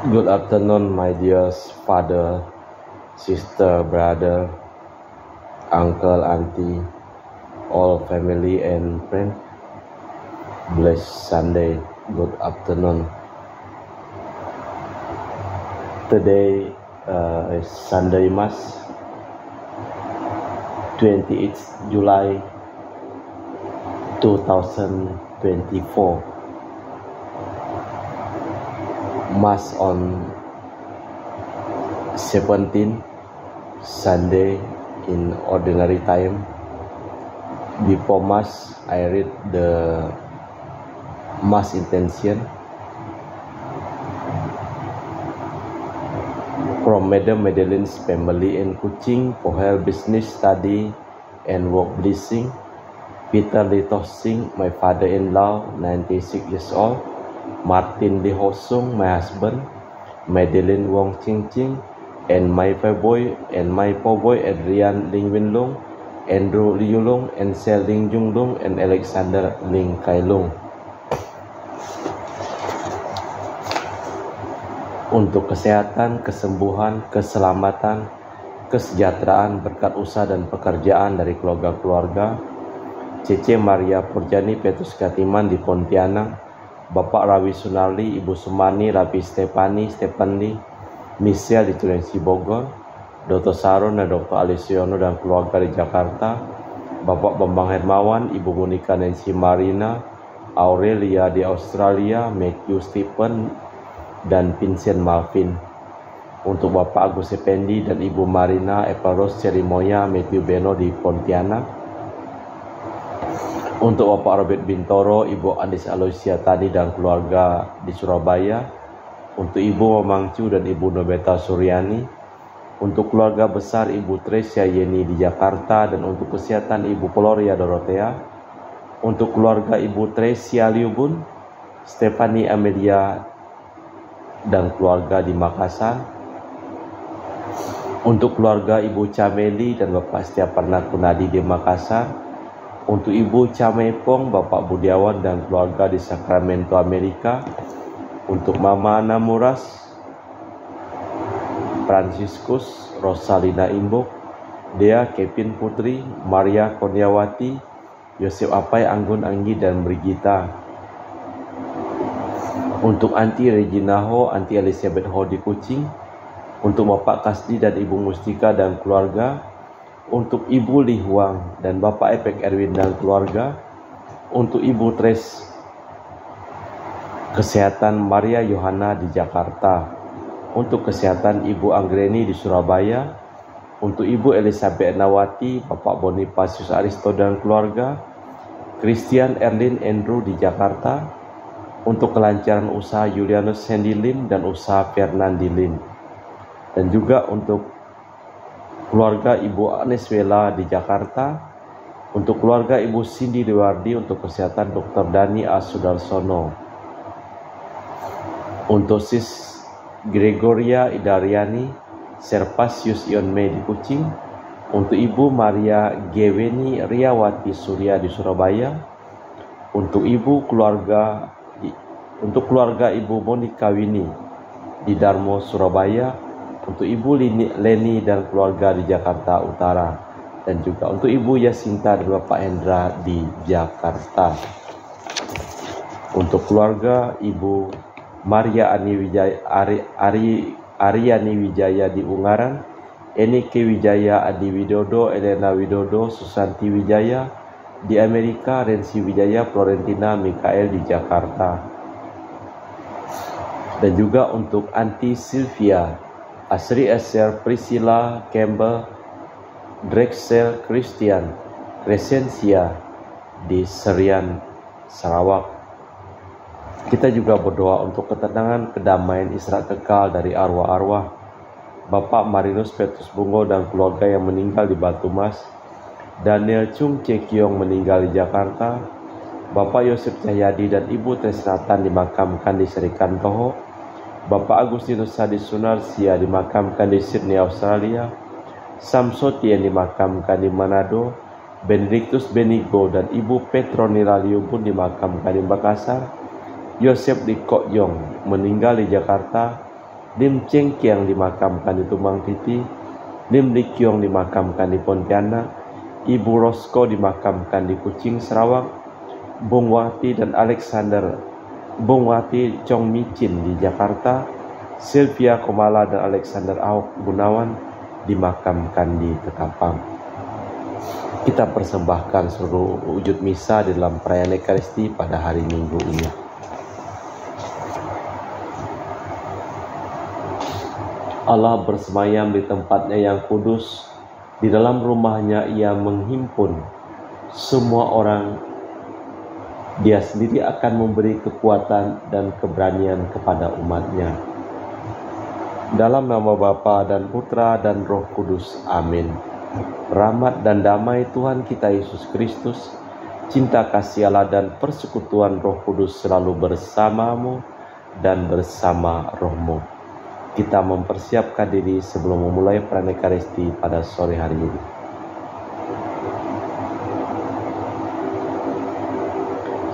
Good afternoon, my dear father, sister, brother, uncle, auntie, all family and friend. Blessed Sunday. Good afternoon. Today is Sunday Mass, 28th July 2024. Mass on 17 Sunday in ordinary time. Before Mass, I read the Mass intention from Madam Madeleine's family in Kuching for her business, study, and work blessing. Peter Lee Tosing, my father-in-law, 96 years old. Martin Lee Hosung, my husband. Madeleine Wong Ching Ching, and my boy Adrian Ling Win Lung, Andrew Liu Lung, and Sel Ling Jung Lung, and Alexander Ling Kai Lung. Untuk kesehatan, kesembuhan, keselamatan, kesejahteraan, berkat usaha dan pekerjaan dari keluarga-keluarga Cece Maria Purjani Petrus Katiman di Pontianak, Bapak Rawi Sunarli, Ibu Sumani, Rapi Stefan Lee, Michelle di Tulunsi Bogor, Dr. Saron dan Dr. Alisiono dan keluarga di Jakarta, Bapak Bambang Hermawan, Ibu Monica Nancy Marina, Aurelia di Australia, Matthew Stephen, dan Vincent Malvin. Untuk Bapak Agus Effendi dan Ibu Marina Eparos Cerimoya, Matthew Beno di Pontianak. Untuk Bapak Robert Bintoro, Ibu Andis Aloysia Tani dan keluarga di Surabaya. Untuk Ibu Mamangcu dan Ibu Nobeta Suryani. Untuk keluarga besar Ibu Tresia Yeni di Jakarta, dan untuk kesehatan Ibu Gloria Dorothea. Untuk keluarga Ibu Tresia Liubun, Stephanie Amelia dan keluarga di Makassar. Untuk keluarga Ibu Cameli dan Bapak Setiaparna Kunadi di Makassar. Untuk Ibu Camepong, Bapak Budiawan dan keluarga di Sacramento, Amerika. Untuk Mama Ana Muras, Franciscus, Rosalina Imbok, Dea Kevin Putri, Maria Kurniawati, Yosef Apai Anggun Anggi dan Brigita. Untuk Aunty Regina Ho, Aunty Elizabeth Ho di Kuching. Untuk Bapak Kasdi dan Ibu Mustika dan keluarga. Untuk Ibu Li Huang dan Bapak Epek Erwin dan keluarga. Untuk Ibu Tres Kesehatan Maria Yohana di Jakarta. Untuk kesehatan Ibu Anggreni di Surabaya. Untuk Ibu Elizabeth Nawati, Bapak Bonifasius Aristo dan keluarga. Christian Erlin Andrew di Jakarta. Untuk kelancaran usaha Julianus Sandy Lim dan usaha Fernandi Lim. Dan juga untuk keluarga Ibu Aneswela di Jakarta. Untuk keluarga Ibu Cindy Dewardi, untuk kesehatan Dr. Dani A. Sudarsono. Untuk Sis Gregoria Idariani, Serpasius Ionme di Kuching. Untuk Ibu Maria Geweni Riawati Surya di Surabaya. Untuk keluarga Ibu Monika Wini di Darmo, Surabaya. Untuk Ibu Leni dan keluarga di Jakarta Utara, dan juga untuk Ibu Yasinta dan Bapak Hendra di Jakarta. Untuk keluarga Ibu Maria Aryani Wijaya di Ungaran, Enike Wijaya Adi Widodo, Elena Widodo, Susanti Wijaya di Amerika, Rensi Wijaya, Florentina Mikael di Jakarta. Dan juga untuk Aunty Sylvia, Asri Esther, Priscilla, Campbell, Drexel, Christian, Crescencia di Serian, Sarawak. Kita juga berdoa untuk ketenangan, kedamaian, istirahat kekal dari arwah-arwah Bapak Marinus Petrus Bungo dan keluarga yang meninggal di Batu Mas, Daniel Chung Cekiong meninggal di Jakarta, Bapak Yosef Cahyadi dan Ibu Tresnatan dimakamkan di Serikan Toho, Bapak Agustinus Sadi Sunarsia dimakamkan di Sydney, Australia. Samsoti yang dimakamkan di Manado. Benedictus Benigo dan Ibu Petronila Liubun dimakamkan di Makassar. Yosef Dikokyong meninggal di Jakarta. Lim Cheng Kiang dimakamkan di Tumbang Titi, Lim Li Kiong dimakamkan di Pontianak, Ibu Rosko dimakamkan di Kucing, Sarawak, Bung Wati dan Alexander Bung Wati Chong Micin di Jakarta, Sylvia Komala dan Alexander Ahok Gunawan dimakamkan di Ketapang. Kita persembahkan seluruh wujud misa di dalam perayaan Ekaristi pada hari Minggu ini. Allah bersemayam di tempatnya yang kudus, di dalam rumahnya ia menghimpun semua orang. Dia sendiri akan memberi kekuatan dan keberanian kepada umatnya. Dalam nama Bapa dan Putra dan Roh Kudus. Amin. Rahmat dan damai Tuhan kita Yesus Kristus, cinta kasih Allah dan persekutuan Roh Kudus selalu bersamamu dan bersama rohmu. Kita mempersiapkan diri sebelum memulai perayaan Ekaristi pada sore hari ini.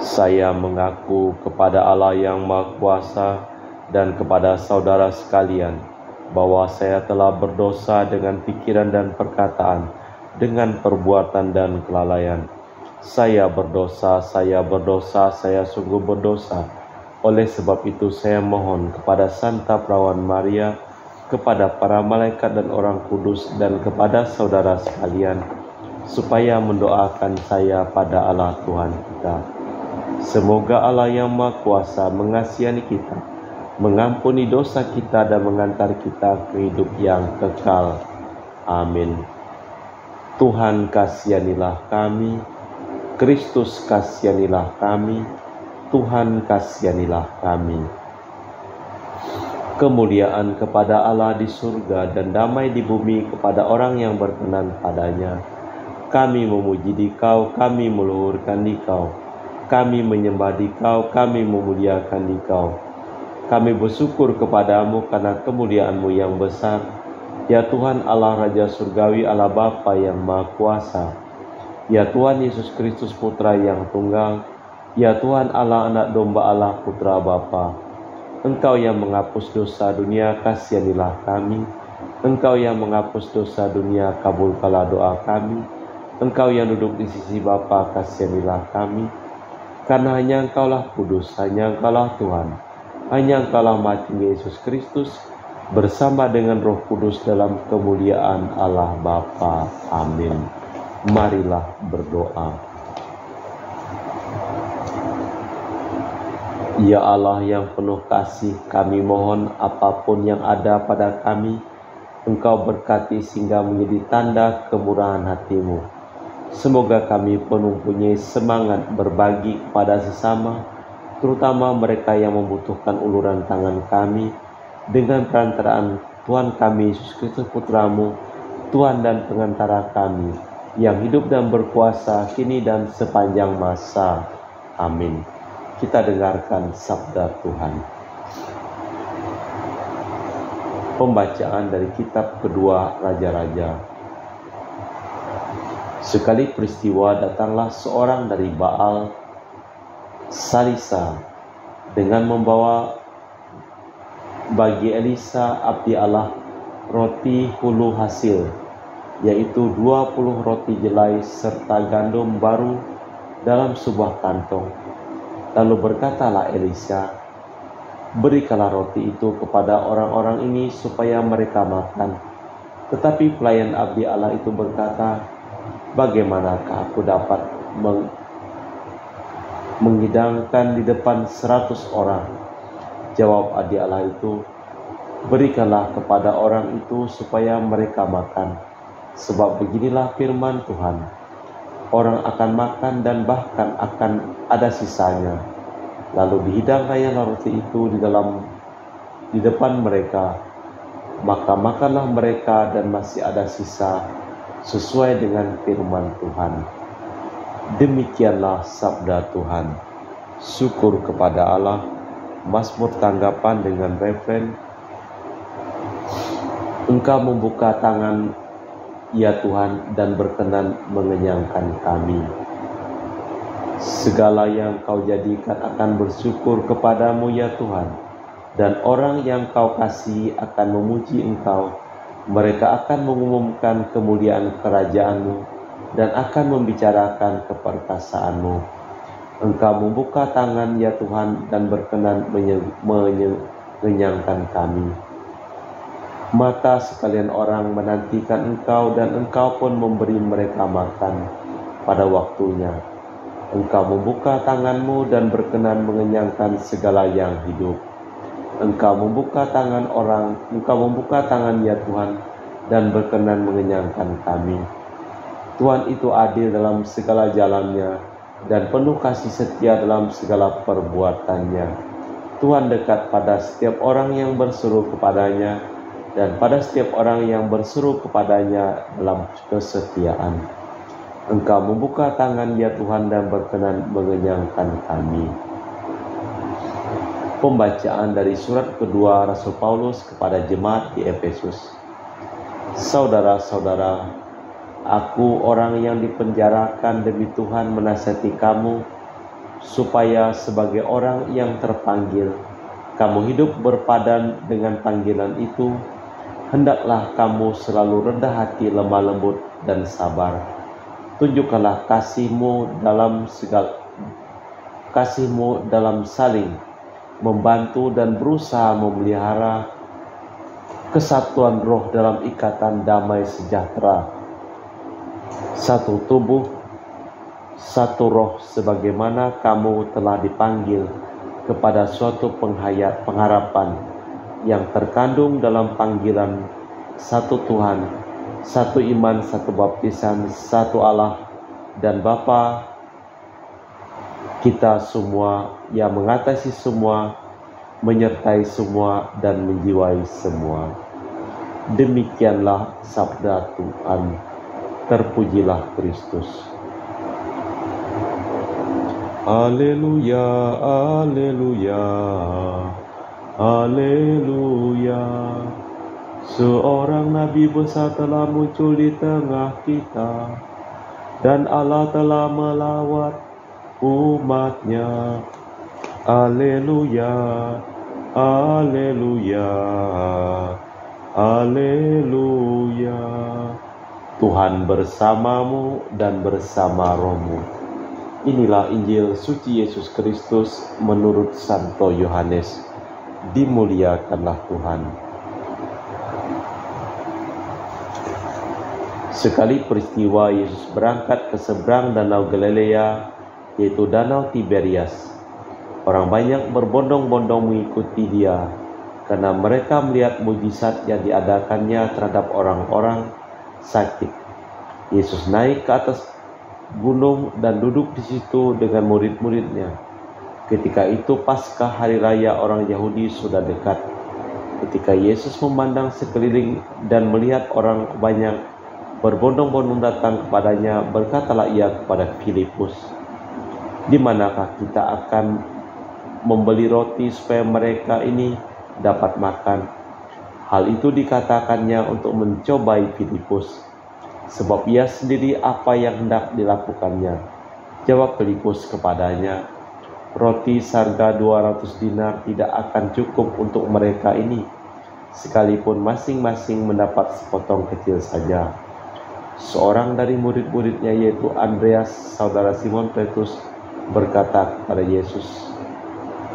Saya mengaku kepada Allah yang Maha Kuasa dan kepada saudara sekalian bahwa saya telah berdosa dengan pikiran dan perkataan, dengan perbuatan dan kelalaian. Saya berdosa, saya sungguh berdosa. Oleh sebab itu saya mohon kepada Santa Perawan Maria, kepada para malaikat dan orang kudus, dan kepada saudara sekalian, supaya mendoakan saya pada Allah Tuhan kita. Semoga Allah yang Maha Kuasa mengasihi kita, mengampuni dosa kita dan mengantar kita ke hidup yang kekal. Amin. Tuhan kasihanilah kami, Kristus kasihanilah kami, Tuhan kasihanilah kami. Kemuliaan kepada Allah di surga dan damai di bumi kepada orang yang berkenan padanya. Kami memuji Dikau, kami meluhurkan Dikau, kami menyembah Dikau, kami memuliakan Dikau. Kami bersyukur kepadamu karena kemuliaan-Mu yang besar. Ya Tuhan Allah Raja Surgawi, Allah Bapa yang Maha Kuasa. Ya Tuhan Yesus Kristus Putra yang Tunggal. Ya Tuhan Allah Anak Domba Allah Putra Bapa. Engkau yang menghapus dosa dunia, kasihanilah kami. Engkau yang menghapus dosa dunia, kabulkanlah doa kami. Engkau yang duduk di sisi Bapa, kasihanilah kami. Karena hanya Engkaulah kudus, hanya Engkaulah Tuhan, hanya Engkaulah mati Yesus Kristus, bersama dengan Roh Kudus dalam kemuliaan Allah Bapa. Amin. Marilah berdoa. Ya Allah yang penuh kasih, kami mohon apapun yang ada pada kami, Engkau berkati sehingga menjadi tanda kemurahan hati-Mu. Semoga kami mempunyai semangat berbagi kepada sesama, terutama mereka yang membutuhkan uluran tangan kami, dengan perantaraan Tuhan kami Yesus Kristus Putra-Mu, Tuhan dan pengantara kami, yang hidup dan berkuasa kini dan sepanjang masa. Amin. Kita dengarkan sabda Tuhan. Pembacaan dari kitab kedua Raja-Raja. Sekali peristiwa datanglah seorang dari Baal Salisa dengan membawa bagi Elisa abdi Allah roti hulu hasil, yaitu 20 roti jelai serta gandum baru dalam sebuah kantong. Lalu berkatalah Elisa, berikanlah roti itu kepada orang-orang ini supaya mereka makan. Tetapi pelayan abdi Allah itu berkata, bagaimanakah aku dapat menghidangkan di depan 100 orang? Jawab abdi Allah itu, berikanlah kepada orang itu supaya mereka makan. Sebab beginilah firman Tuhan, orang akan makan dan bahkan akan ada sisanya. Lalu dihidangkannya roti itu di depan mereka. Maka makanlah mereka dan masih ada sisa sesuai dengan firman Tuhan. Demikianlah sabda Tuhan. Syukur kepada Allah. Mazmur tanggapan dengan refren, Engkau membuka tangan, ya Tuhan, dan berkenan mengenyangkan kami. Segala yang Kau jadikan akan bersyukur kepadamu, ya Tuhan. dan orang yang kau kasihi akan memuji engkau. Mereka akan mengumumkan kemuliaan kerajaan-Mu dan akan membicarakan keperkasaanmu. Engkau membuka tangan ya Tuhan dan berkenan mengenyangkan kami. Mata sekalian orang menantikan Engkau dan Engkau pun memberi mereka makan pada waktunya. Engkau membuka tangan-Mu dan berkenan mengenyangkan segala yang hidup. Engkau membuka tangan ya Tuhan dan berkenan mengenyangkan kami. Tuhan itu adil dalam segala jalannya dan penuh kasih setia dalam segala perbuatannya. Tuhan dekat pada setiap orang yang berseru kepadanya dan pada setiap orang yang berseru kepadanya dalam kesetiaan. Engkau membuka tangan ya Tuhan dan berkenan mengenyangkan kami. Pembacaan dari surat kedua Rasul Paulus kepada jemaat di Efesus. Saudara-saudara, aku orang yang dipenjarakan demi Tuhan menasihati kamu, supaya sebagai orang yang terpanggil, kamu hidup berpadan dengan panggilan itu. Hendaklah kamu selalu rendah hati, lemah lembut, dan sabar. Tunjukkanlah kasihmu dalam saling membantu dan berusaha memelihara kesatuan roh dalam ikatan damai sejahtera. Satu tubuh, satu roh, sebagaimana kamu telah dipanggil kepada suatu pengharapan yang terkandung dalam panggilan, satu Tuhan, satu iman, satu baptisan, satu Allah dan Bapa kita semua, yang mengatasi semua, menyertai semua, dan menjiwai semua. Demikianlah sabda Tuhan. Terpujilah Kristus. Haleluya, haleluya, haleluya. Seorang nabi besar telah muncul di tengah kita, dan Allah telah melawat umatnya. Haleluya, haleluya, haleluya. Tuhan bersamamu dan bersama rohmu. Inilah Injil suci Yesus Kristus menurut Santo Yohanes. Dimuliakanlah Tuhan. Sekali peristiwa Yesus berangkat ke seberang Danau Galilea, yaitu Danau Tiberias. Orang banyak berbondong-bondong mengikuti Dia, karena mereka melihat mujizat yang diadakannya terhadap orang-orang sakit. Yesus naik ke atas gunung dan duduk di situ dengan murid-muridnya. Ketika itu Paskah, hari raya orang Yahudi, sudah dekat. Ketika Yesus memandang sekeliling dan melihat orang banyak berbondong-bondong datang kepadanya, berkatalah Ia kepada Filipus, "Di manakah kita akan membeli roti supaya mereka ini dapat makan?" Hal itu dikatakannya untuk mencobai Filipus, sebab ia sendiri apa yang hendak dilakukannya. Jawab Filipus kepadanya, "Roti seharga 200 dinar tidak akan cukup untuk mereka ini, sekalipun masing-masing mendapat sepotong kecil saja." Seorang dari murid-muridnya, yaitu Andreas, saudara Simon Petrus, berkata kepada Yesus,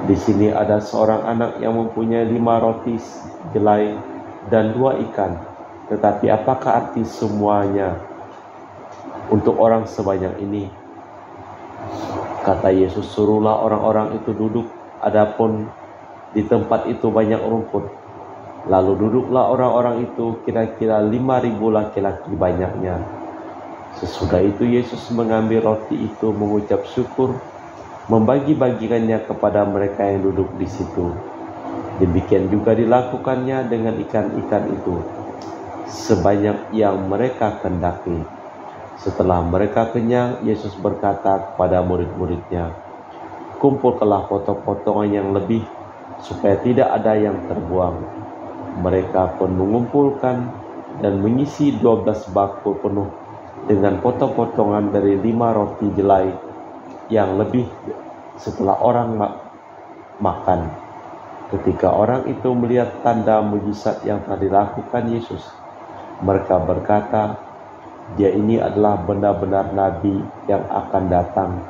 "Di sini ada seorang anak yang mempunyai 5 roti jelai dan 2 ikan. Tetapi apakah arti semuanya untuk orang sebanyak ini?" Kata Yesus, "Suruhlah orang-orang itu duduk, adapun di tempat itu banyak rumput." Lalu duduklah orang-orang itu, kira-kira 5.000 laki-laki banyaknya. Sesudah itu Yesus mengambil roti itu, mengucap syukur, membagi-bagikannya kepada mereka yang duduk di situ. Demikian juga dilakukannya dengan ikan-ikan itu, sebanyak yang mereka kehendaki. Setelah mereka kenyang, Yesus berkata kepada murid-muridnya, "Kumpulkanlah potong-potongan yang lebih, supaya tidak ada yang terbuang." Mereka pun mengumpulkan dan mengisi 12 bakul penuh dengan potong-potongan dari 5 roti jelai yang lebih setelah orang makan. Ketika orang itu melihat tanda mujizat yang telah dilakukan Yesus, mereka berkata, "Dia ini adalah benar-benar nabi yang akan datang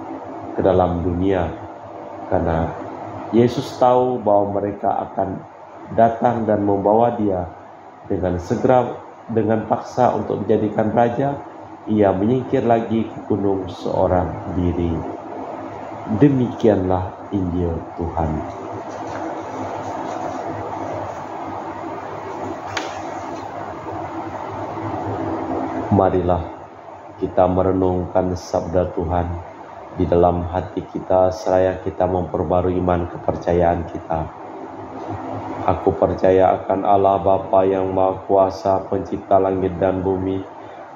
ke dalam dunia." Karena Yesus tahu bahwa mereka akan datang dan membawa dia dengan paksa untuk dijadikan raja, ia menyingkir lagi ke gunung seorang diri. Demikianlah Injil Tuhan. Marilah kita merenungkan sabda Tuhan di dalam hati kita seraya kita memperbarui iman kepercayaan kita. Aku percaya akan Allah Bapa yang Maha Kuasa, pencipta langit dan bumi,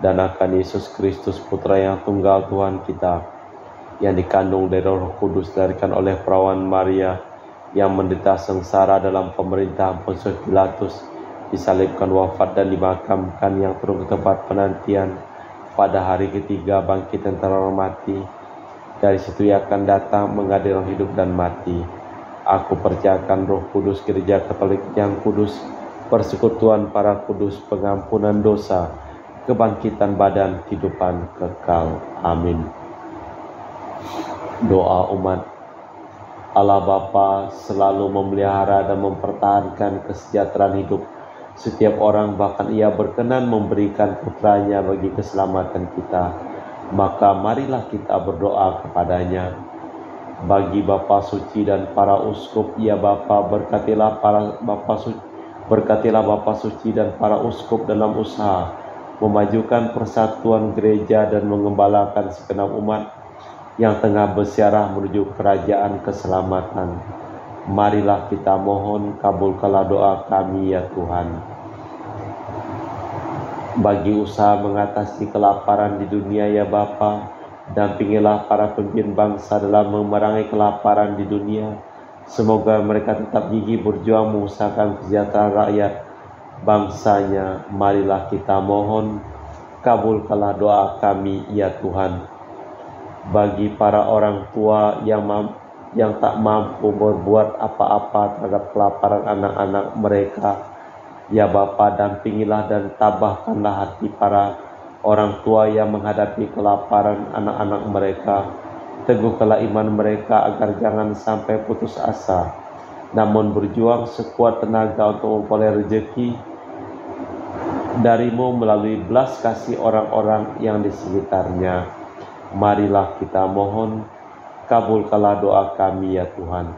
dan akan Yesus Kristus Putra yang tunggal Tuhan kita, yang dikandung dari Roh Kudus, dilahirkan oleh perawan Maria, yang menderita sengsara dalam pemerintahan Pontius Pilatus, disalibkan, wafat dan dimakamkan, yang turun ke tempat penantian, pada hari ketiga bangkit antara orang mati, dari situ ia akan datang mengadili orang hidup dan mati. Aku percayakan Roh Kudus, Gereja Katolik yang kudus, persekutuan para kudus, pengampunan dosa, kebangkitan badan, kehidupan kekal. Amin. Doa umat. Allah Bapa selalu memelihara dan mempertahankan kesejahteraan hidup setiap orang, bahkan Ia berkenan memberikan putranya bagi keselamatan kita. Maka marilah kita berdoa kepadanya. Bagi Bapa Suci dan para uskup, ya Bapa, berkatilah Bapa Suci dan para uskup dalam usaha memajukan persatuan gereja dan mengembalakan segenap umat yang tengah bersiarah menuju kerajaan keselamatan. Marilah kita mohon, kabulkanlah doa kami ya Tuhan. Bagi usaha mengatasi kelaparan di dunia ya Bapa, dampingilah para pemimpin bangsa dalam memerangi kelaparan di dunia. Semoga mereka tetap gigih berjuang mengusahakan kesejahteraan rakyat bangsanya. Marilah kita mohon, kabulkanlah doa kami ya Tuhan. Bagi para orang tua yang tak mampu berbuat apa-apa terhadap kelaparan anak-anak mereka, ya Bapa, dampingilah dan tabahkanlah hati para orang tua yang menghadapi kelaparan anak-anak mereka. Teguhkanlah iman mereka agar jangan sampai putus asa, namun berjuang sekuat tenaga untuk memperoleh rezeki dari-Mu melalui belas kasih orang-orang yang di sekitarnya. Marilah kita mohon, kabulkanlah doa kami ya Tuhan.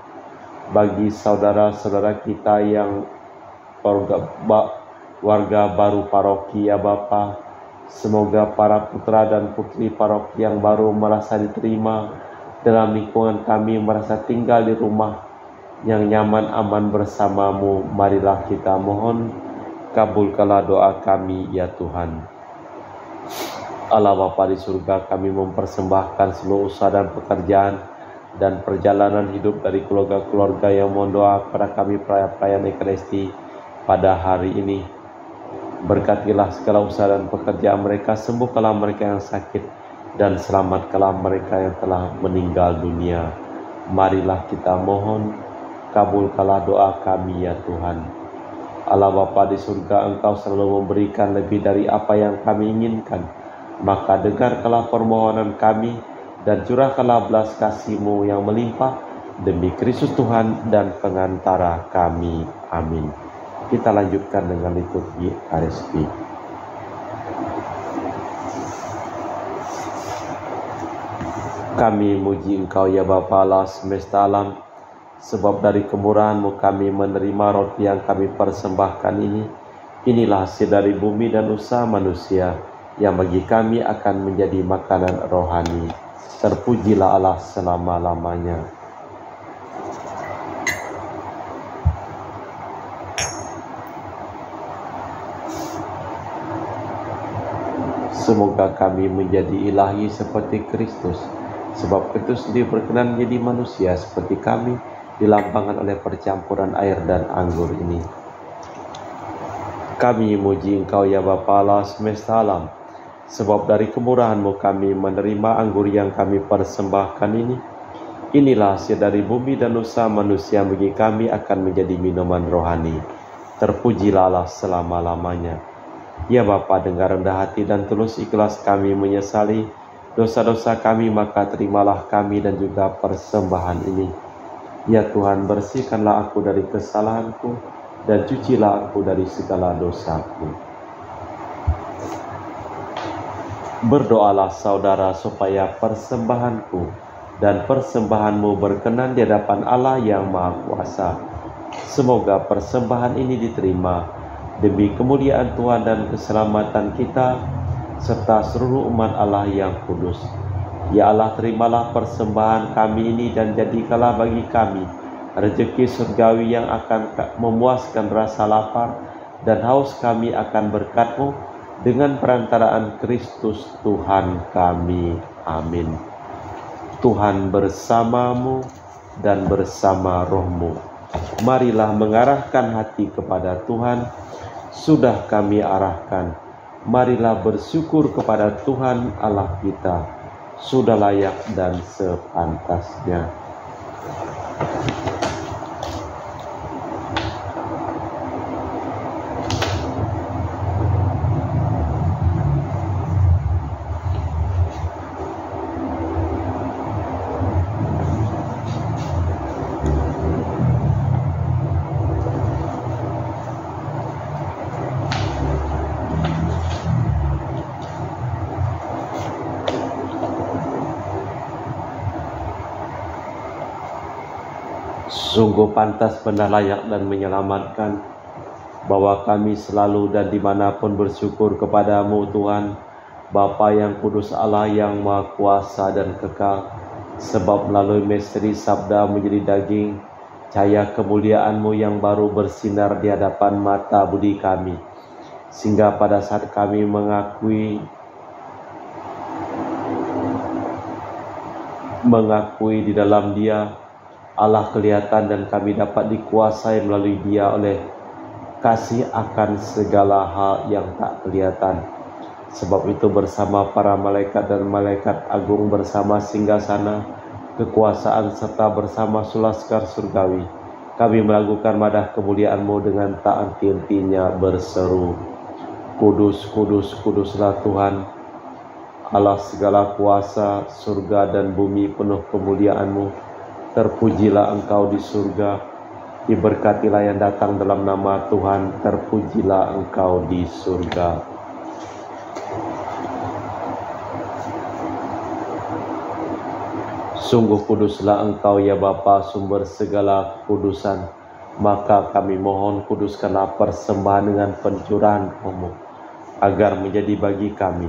Bagi saudara-saudara kita yang warga baru paroki ya Bapa, semoga para putra dan putri paroki yang baru merasa diterima dalam lingkungan kami, merasa tinggal di rumah yang nyaman aman bersama-Mu. Marilah kita mohon, kabulkanlah doa kami ya Tuhan. Allah Bapa di surga, kami mempersembahkan seluruh usaha dan pekerjaan dan perjalanan hidup dari keluarga-keluarga yang mohon doa kepada kami perayaan Ekaristi pada hari ini. Berkatilah segala usaha dan pekerjaan mereka, sembuhkanlah mereka yang sakit, dan selamatkanlah mereka yang telah meninggal dunia. Marilah kita mohon, kabulkanlah doa kami ya Tuhan. Allah Bapa di surga, Engkau selalu memberikan lebih dari apa yang kami inginkan. Maka dengarkanlah permohonan kami dan curahkanlah belas kasih-Mu yang melimpah demi Kristus Tuhan dan pengantara kami. Amin. Kita lanjutkan dengan liturgi Ekaristi. Kami muji Engkau ya Bapa Allah semesta alam, sebab dari kemurahan-Mu kami menerima roti yang kami persembahkan ini. Inilah hasil dari bumi dan usaha manusia, yang bagi kami akan menjadi makanan rohani. Terpujilah Allah selama-lamanya. Semoga kami menjadi ilahi seperti Kristus, sebab Kristus sendiri berkenan menjadi manusia seperti kami, dilambangkan oleh percampuran air dan anggur ini. Kami muji Engkau ya Bapa Allah semesta alam, sebab dari kemurahan-Mu kami menerima anggur yang kami persembahkan ini. Inilah hasil dari bumi dan usaha manusia bagi kami akan menjadi minuman rohani. Terpujilah Allah selama-lamanya. Ya Bapa, dengan rendah hati dan tulus ikhlas kami menyesali dosa-dosa kami, maka terimalah kami dan juga persembahan ini. Ya Tuhan, bersihkanlah aku dari kesalahanku dan cucilah aku dari segala dosaku. Berdoalah saudara supaya persembahanku dan persembahanmu berkenan di hadapan Allah yang Maha Kuasa. Semoga persembahan ini diterima demi kemuliaan Tuhan dan keselamatan kita serta seluruh umat Allah yang kudus. Ya Allah, terimalah persembahan kami ini dan jadikanlah bagi kami rezeki surgawi yang akan memuaskan rasa lapar dan haus kami akan berkat-Mu dengan perantaraan Kristus Tuhan kami. Amin. Tuhan bersamamu dan bersama rohmu. Marilah mengarahkan hati kepada Tuhan. Sudah kami arahkan. Marilah bersyukur kepada Tuhan Allah kita. Sudah layak dan sepantasnya. Sungguh pantas, benar, layak dan menyelamatkan bahwa kami selalu dan dimanapun bersyukur kepadamu Tuhan, Bapa yang kudus, Allah yang Maha Kuasa dan kekal, sebab melalui misteri sabda menjadi daging, cahaya kemuliaan-Mu yang baru bersinar di hadapan mata budi kami, sehingga pada saat kami mengakui di dalam Dia Allah kelihatan dan kami dapat dikuasai melalui Dia oleh kasih akan segala hal yang tak kelihatan. Sebab itu bersama para malaikat dan malaikat agung, bersama singgasana kekuasaan serta bersama sulaskar surgawi, kami melakukan madah kemuliaan-Mu dengan tak henti-hentinya berseru, Kudus, kudus, kuduslah Tuhan Allah segala kuasa, surga dan bumi penuh kemuliaan-Mu. Terpujilah Engkau di surga, diberkatilah yang datang dalam nama Tuhan, terpujilah Engkau di surga. Sungguh kuduslah Engkau ya Bapa, sumber segala kudusan, maka kami mohon kuduskanlah persembahan dengan pencurahan Roh-Mu, agar menjadi bagi kami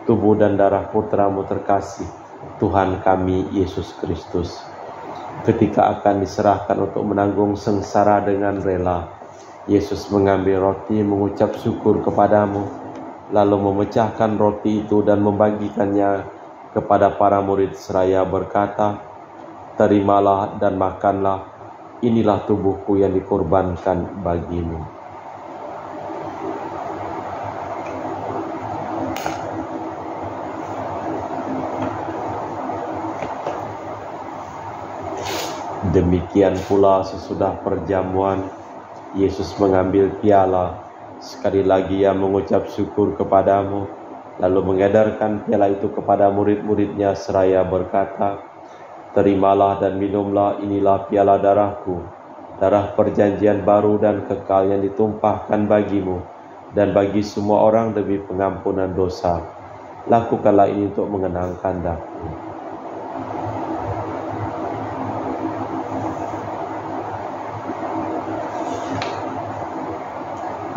tubuh dan darah Putra-Mu terkasih, Tuhan kami Yesus Kristus. Ketika akan diserahkan untuk menanggung sengsara dengan rela, Yesus mengambil roti, mengucap syukur kepadamu, lalu memecahkan roti itu dan membagikannya kepada para murid seraya berkata, Terimalah dan makanlah, inilah tubuhku yang dikorbankan bagimu. Demikian pula sesudah perjamuan, Yesus mengambil piala. Sekali lagi Ia mengucap syukur kepadamu, lalu mengedarkan piala itu kepada murid-muridnya seraya berkata, Terimalah dan minumlah, inilah piala darahku, darah perjanjian baru dan kekal yang ditumpahkan bagimu dan bagi semua orang demi pengampunan dosa. Lakukanlah ini untuk mengenangkan Daku.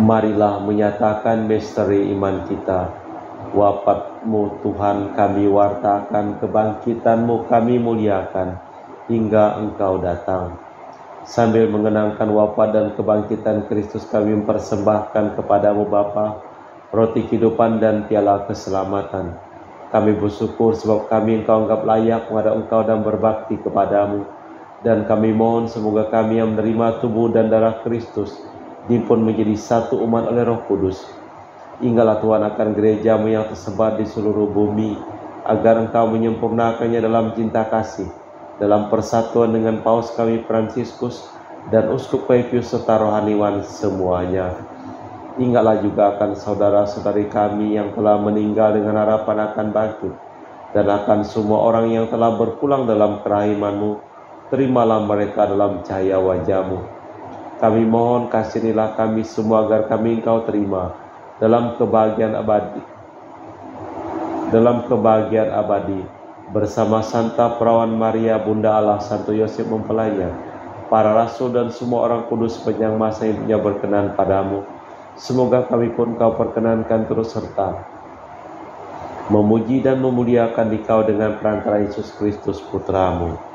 Marilah menyatakan misteri iman kita. Wafat-Mu Tuhan kami wartakan, kebangkitan-Mu kami muliakan, hingga Engkau datang. Sambil mengenangkan wafat dan kebangkitan Kristus, kami mempersembahkan kepadamu Bapa, roti kehidupan dan piala keselamatan. Kami bersyukur sebab kami Engkau anggap layak menghadap Engkau dan berbakti kepadamu. Dan kami mohon semoga kami yang menerima tubuh dan darah Kristus dihimpun menjadi satu umat oleh Roh Kudus. Hinggalah Tuhan akan gereja-Mu yang tersebar di seluruh bumi, agar Engkau menyempurnakannya dalam cinta kasih, dalam persatuan dengan Paus kami Fransiskus dan Uskup Pius serta rohaniwan semuanya. Ingatlah juga akan saudara-saudari kami yang telah meninggal dengan harapan akan bangkit, dan akan semua orang yang telah berpulang dalam kerahiman-Mu. Terimalah mereka dalam cahaya wajah-Mu. Kami mohon kasihanilah kami semua agar kami Engkau terima dalam kebahagiaan abadi bersama Santa Perawan Maria Bunda Allah, Santo Yosef mempelainya, para rasul dan semua orang kudus sepanjang masa hidupnya berkenan padamu. Semoga kami pun Kau perkenankan terus serta memuji dan memuliakan Dikau dengan perantara Yesus Kristus Putra-Mu.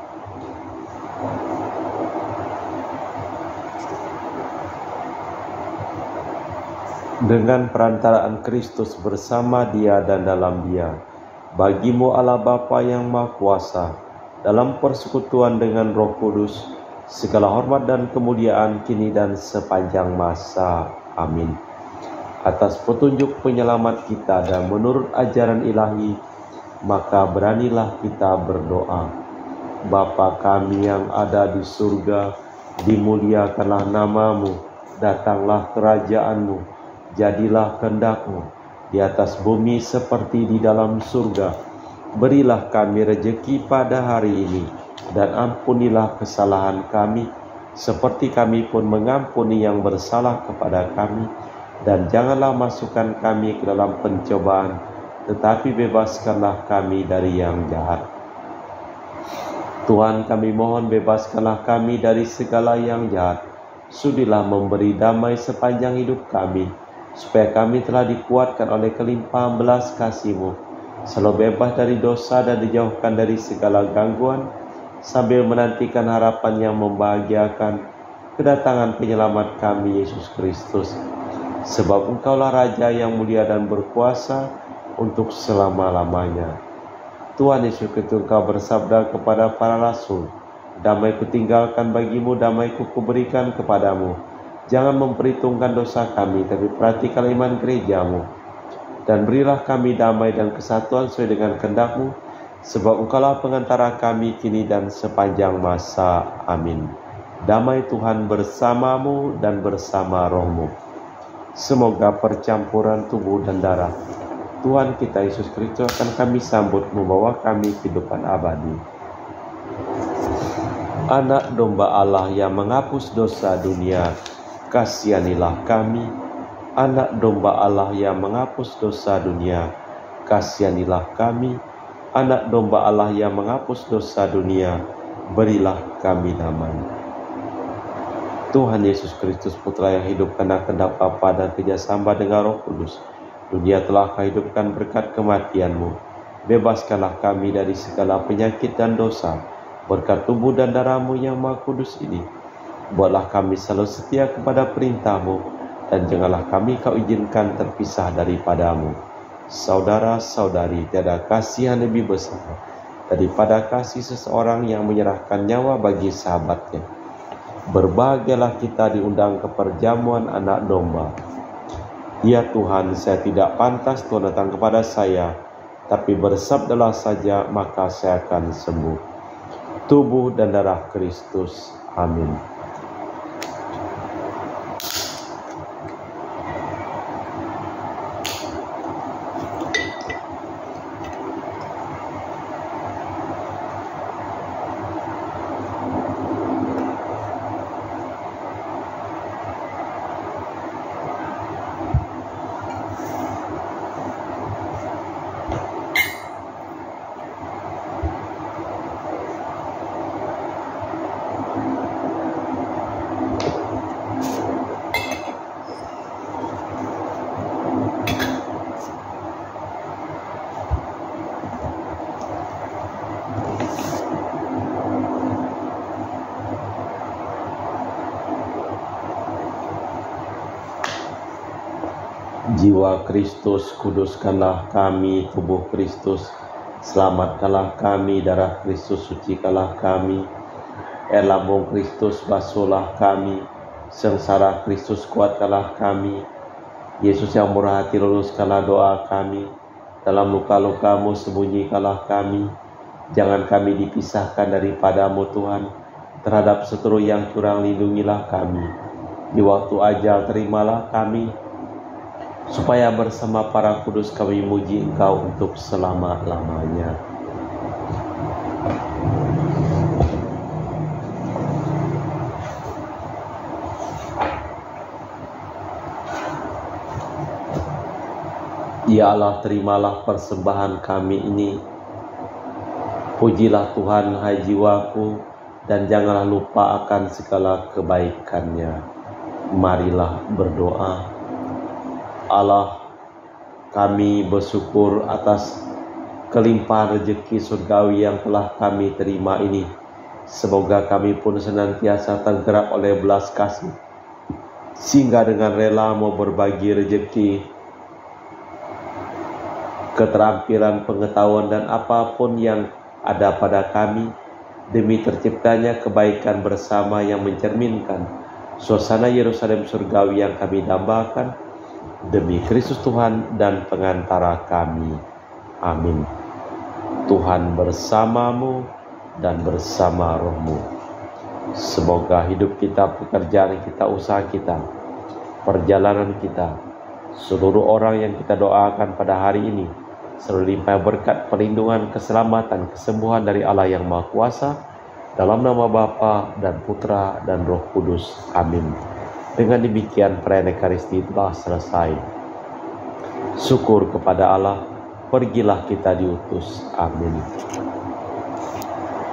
Dengan perantaraan Kristus bersama Dia dan dalam Dia, bagi-Mu Allah Bapa yang Maha Kuasa, dalam persekutuan dengan Roh Kudus, segala hormat dan kemuliaan kini dan sepanjang masa. Amin. Atas petunjuk penyelamat kita dan menurut ajaran ilahi, maka beranilah kita berdoa. Bapa kami yang ada di surga, dimuliakanlah nama-Mu, datanglah kerajaan-Mu, jadilah kehendak-Mu di atas bumi seperti di dalam surga. Berilah kami rejeki pada hari ini, dan ampunilah kesalahan kami, seperti kami pun mengampuni yang bersalah kepada kami. Dan janganlah masukkan kami ke dalam pencobaan, tetapi bebaskanlah kami dari yang jahat. Tuhan, kami mohon bebaskanlah kami dari segala yang jahat. Sudilah memberi damai sepanjang hidup kami, supaya kami telah dikuatkan oleh kelimpahan belas kasih-Mu, selalu bebas dari dosa dan dijauhkan dari segala gangguan, sambil menantikan harapan yang membahagiakan, kedatangan penyelamat kami, Yesus Kristus. Sebab Engkaulah Raja yang mulia dan berkuasa untuk selama-lamanya. Tuhan Yesus Kristus, Engkau bersabda kepada para rasul, damai kutinggalkan bagimu, damai kuberikan kepadamu. Jangan memperhitungkan dosa kami, tapi perhatikan iman gereja-Mu. Dan berilah kami damai dan kesatuan sesuai dengan kehendak-Mu, sebab Engkaulah pengantara kami kini dan sepanjang masa. Amin. Damai Tuhan bersamamu dan bersama rohmu. Semoga percampuran tubuh dan darah Tuhan kita Yesus Kristus akan kami sambut, membawa kami kehidupan abadi. Anak domba Allah yang menghapus dosa dunia, kasihanilah kami. Anak domba Allah yang menghapus dosa dunia, kasihanilah kami. Anak domba Allah yang menghapus dosa dunia, berilah kami damai. Tuhan Yesus Kristus, Putra yang hidup karena kehendak Bapa dan kerjasama dengan Roh Kudus, dunia telah Kau hidupkan berkat kematian-Mu. Bebaskanlah kami dari segala penyakit dan dosa, berkat tubuh dan darah-Mu yang Maha Kudus ini. Buatlah kami selalu setia kepada perintah-Mu, dan janganlah kami Kau izinkan terpisah daripada-Mu. Saudara-saudari, tiada kasih yang lebih besar daripada kasih seseorang yang menyerahkan nyawa bagi sahabatnya. Berbahagialah kita diundang ke perjamuan anak domba. Ya Tuhan, saya tidak pantas Tuhan datang kepada saya, tapi bersabdalah saja, maka saya akan sembuh. Tubuh dan darah Kristus. Amin. Jiwa Kristus, kuduskanlah kami. Tubuh Kristus, selamatkanlah kami. Darah Kristus, sucikanlah kami. Air lambung Kristus, basuhlah kami. Sengsara Kristus, kuatkanlah kami. Yesus yang murah hati, luluskanlah doa kami. Dalam luka-luka-Mu, sembunyikanlah kami. Jangan kami dipisahkan daripada-Mu Tuhan. Terhadap seteru yang curang lindungilah kami. Di waktu ajal terimalah kami, supaya bersama para kudus kami muji Engkau untuk selama-lamanya. Ya Allah, terimalah persembahan kami ini. Pujilah Tuhan, hai jiwaku, dan janganlah lupa akan segala kebaikannya. Marilah berdoa. Allah, kami bersyukur atas kelimpahan rezeki surgawi yang telah kami terima ini. Semoga kami pun senantiasa tergerak oleh belas kasih, sehingga dengan rela mau berbagi rezeki, keterampilan, pengetahuan, dan apapun yang ada pada kami, demi terciptanya kebaikan bersama yang mencerminkan suasana Yerusalem surgawi yang kami dambakan, demi Kristus Tuhan dan pengantara kami. Amin. Tuhan bersamamu dan bersama rohmu. Semoga hidup kita, pekerjaan kita, usaha kita, perjalanan kita, seluruh orang yang kita doakan pada hari ini selalu limpah berkat, perlindungan, keselamatan, kesembuhan dari Allah yang Maha Kuasa, dalam nama Bapa dan Putra dan Roh Kudus. Amin. Dengan demikian perayaan Ekaristi telah selesai. Syukur kepada Allah, pergilah kita diutus. Amin.